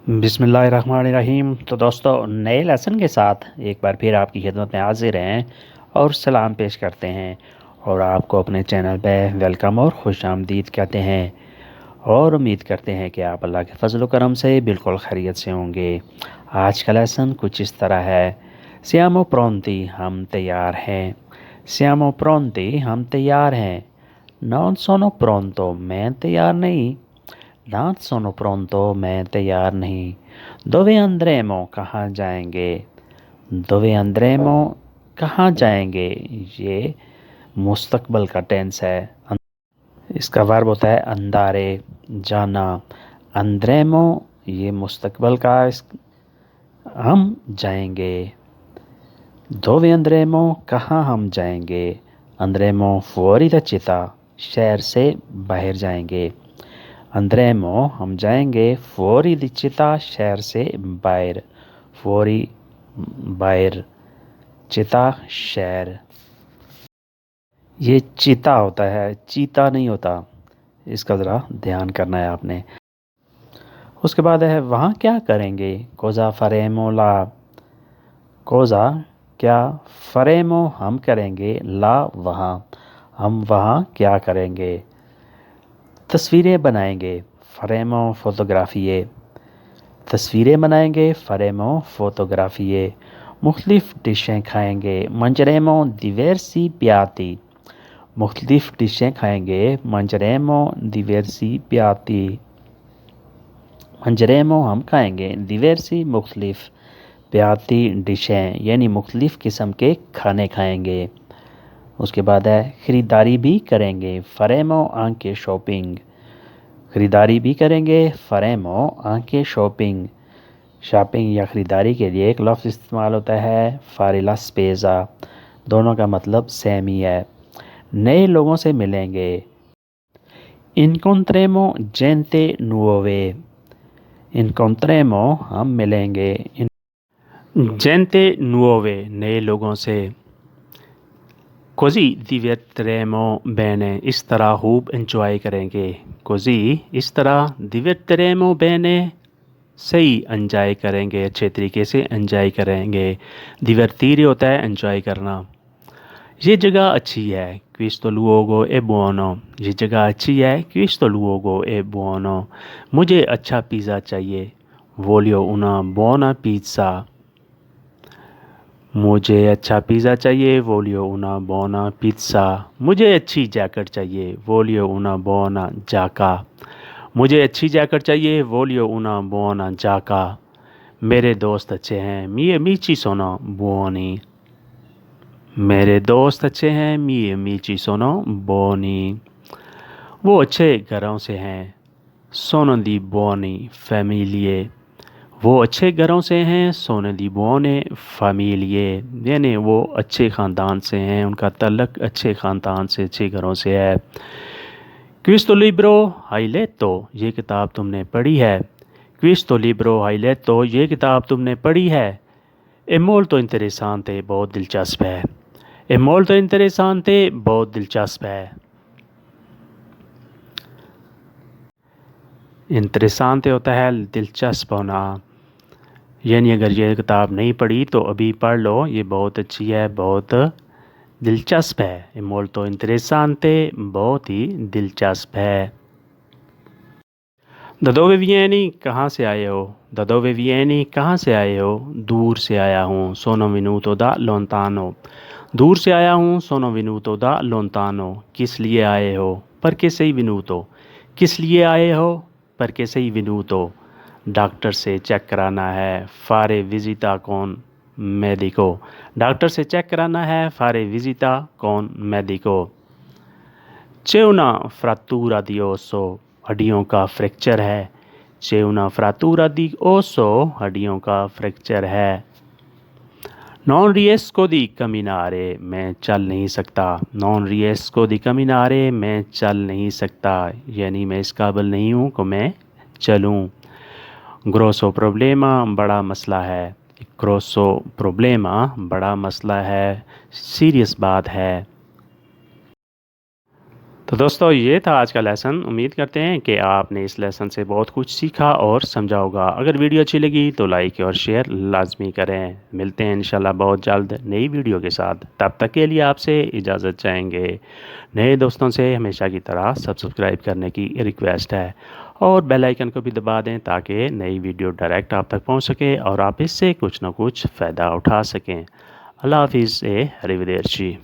बिस्मिल्लाहिर्रहमानिर्रहीम। तो दोस्तों, नए लेसन के साथ एक बार फिर आपकी खिदमत में हाजिर हैं और सलाम पेश करते हैं और आपको अपने चैनल पे वेलकम और खुश आमदीद कहते हैं और उम्मीद करते हैं कि आप अल्लाह के फजल करम से बिल्कुल खैरियत से होंगे। आज का लेसन कुछ इस तरह है। सियामो प्रोंती, हम तैयार हैं। सियामो प्रोंती, हम तैयार हैं। नॉन सोनो प्रोंतो, मैं तैयार नहीं। नाथ सोनो प्रोंतो, मैं तैयार नहीं। दोवे अंद्रेमो, कहाँ जाएंगे। दोवे अंद्रेमो, कहाँ जाएंगे। ये मुस्तकबल का टेंस है। इसका वर्ब होता है अंदारे, जाना। अंद्रेमो, ये मुस्तकबल का हम जाएंगे। दोवे अंद्रेमो, कहाँ हम जाएंगे। अंद्रेमो फौरी चिता, शहर से बाहर जाएंगे। अंद्रेमो, हम जाएंगे फौरी चिता, शहर से बाहर। फौरी, बाहर। चिता, शहर। ये चिता होता है, चीता नहीं होता। इसका ज़रा ध्यान करना है आपने। उसके बाद है वहाँ क्या करेंगे। कोज़ा फरेमो ला। कोज़ा, क्या। फरेमो, हम करेंगे। ला, वहाँ। हम वहाँ क्या करेंगे। तस्वीरें बनाएंगे। फरेमो फोटोग्राफिए। तस्वीरें बनाएंगे। फरेमो फोटोग्राफिए। मुख्तलिफ़ डिशें खाएंगे। मंजरेमो दिवेरसी प्याती। मुख्तलिफ़ डिशें खाएंगे। मंजरेमो दिवेरसी प्याती। मंजरेमो, हम खाएंगे। दिवेरसी, मुख्तलिफ़। प्याती, डिशें, यानी मुख्तलिफ़ किस्म के खाने खाएंगे। उसके बाद है ख़रीदारी भी करेंगे। फरेमो आंके शॉपिंग। ख़रीदारी भी करेंगे। फरेमो आंके शॉपिंग। शॉपिंग या ख़रीदारी के लिए एक लफ्ज़ इस्तेमाल होता है फारिला स्पेज़ा। दोनों का मतलब सेम ही है। नए लोगों से मिलेंगे। इनकॉन्ट्रेमो जेंते नुओवे। इनकॉन्ट्रेमो, हम मिलेंगे। जेंते नुओवे, नए लोगों से। कोजी दिवेट्रेमो बेने, इस तरह खूब एंजॉय करेंगे। कोजी, इस तरह। दिवेट्रेमो बेने, सही एंजॉय करेंगे, अच्छे तरीके से एंजॉय करेंगे। दिवर्तीरे होता है एंजॉय करना। ये जगह अच्छी है। क्विस्तो लुओगो ए बुओनो। ये जगह अच्छी है। क्विस्तो लुओगो ए बुओनो। मुझे अच्छा पिज़्ज़ा चाहिए। वोलियो उना बुओना पिज़्ज़ा। मुझे अच्छा पिज़्ज़ा चाहिए। वोलियो उना बुओना पिज़्ज़ा। मुझे अच्छी जैकेट चाहिए। वोलियो उना बुओना जाका। मुझे अच्छी जैकेट चाहिए। वोलियो उना बुओना जाका। मेरे दोस्त अच्छे हैं। मिए मीची सोनो बुओनी। मेरे दोस्त अच्छे हैं। मिए मीची सोनो बुओनी। वो अच्छे घरों से हैं। सोनो दी बुओनी फैमिलिए। वो अच्छे घरों से हैं। सोनो दी बुओने फैमिलिए, यानी वो अच्छे ख़ानदान से हैं, उनका तल्लक अच्छे ख़ानदान से, अच्छे घरों से है। क्विस्तो लिब्रो हाइलेतो, ये किताब तुमने पढ़ी है। क्विस्तो लिब्रो हाइलेतो, ये किताब तुमने पढ़ी है। ए मोल्तो इंटरेसांते, बहुत दिलचस्प है। ए मोल्तो इंटरेसांते, बहुत दिलचस्प है। इंटरेसांते होता है दिलचस्प होना, यानी अगर ये किताब नहीं पढ़ी तो अभी पढ़ लो, ये बहुत अच्छी है, बहुत दिलचस्प है। ए मोल्तो इंटरेसांते, बहुत ही दिलचस्प है। ददोवे वियेनी, कहाँ से आए हो। ददोवे वियेनी, कहाँ से आए हो। दूर से आया हूँ। सोनो विनुतो दा लोंतानो। दूर से आया हूँ। सोनो विनुतो दा लोंतानो। किस लिए आए हो। पर के सही विनुतो। किस लिए आए हो। पर के सही विनुतो। डॉक्टर से चेक कराना है। फारे विजिता कौन मेडिको। डॉक्टर से चेक कराना है। फारे विजिता कौन मेडिको। चेउना फ्रैक्चूरा दी ओसो, हड्डियों का फ्रैक्चर है। चेउना फ्रैक्चूरा दी ओसो, हड्डियों का फ्रैक्चर है। नॉन रिएस्को दी कमिनारे, मैं चल नहीं सकता। नॉन रिएस्को दी कमिनारे, मैं चल नहीं सकता, यानी मैं इस काबिल नहीं हूँ कि मैं चलूँ। ग्रोसो प्रॉब्लेमा, बड़ा मसला है। ग्रोसो प्रॉब्लेमा, बड़ा मसला है, सीरियस बात है। तो दोस्तों ये था आज का लेसन। उम्मीद करते हैं कि आपने इस लेसन से बहुत कुछ सीखा और समझा होगा। अगर वीडियो अच्छी लगी तो लाइक और शेयर लाजमी करें। मिलते हैं इंशाल्लाह बहुत जल्द नई वीडियो के साथ। तब तक के लिए आपसे इजाज़त चाहेंगे। नए दोस्तों से हमेशा की तरह सब्सक्राइब करने की रिक्वेस्ट है और बेल आइकन को भी दबा दें ताकि नई वीडियो डायरेक्ट आप तक पहुँच सके और आप इससे कुछ ना कुछ फ़ायदा उठा सकें। अल्लाह हाफिज़। अरिवदेर्ची।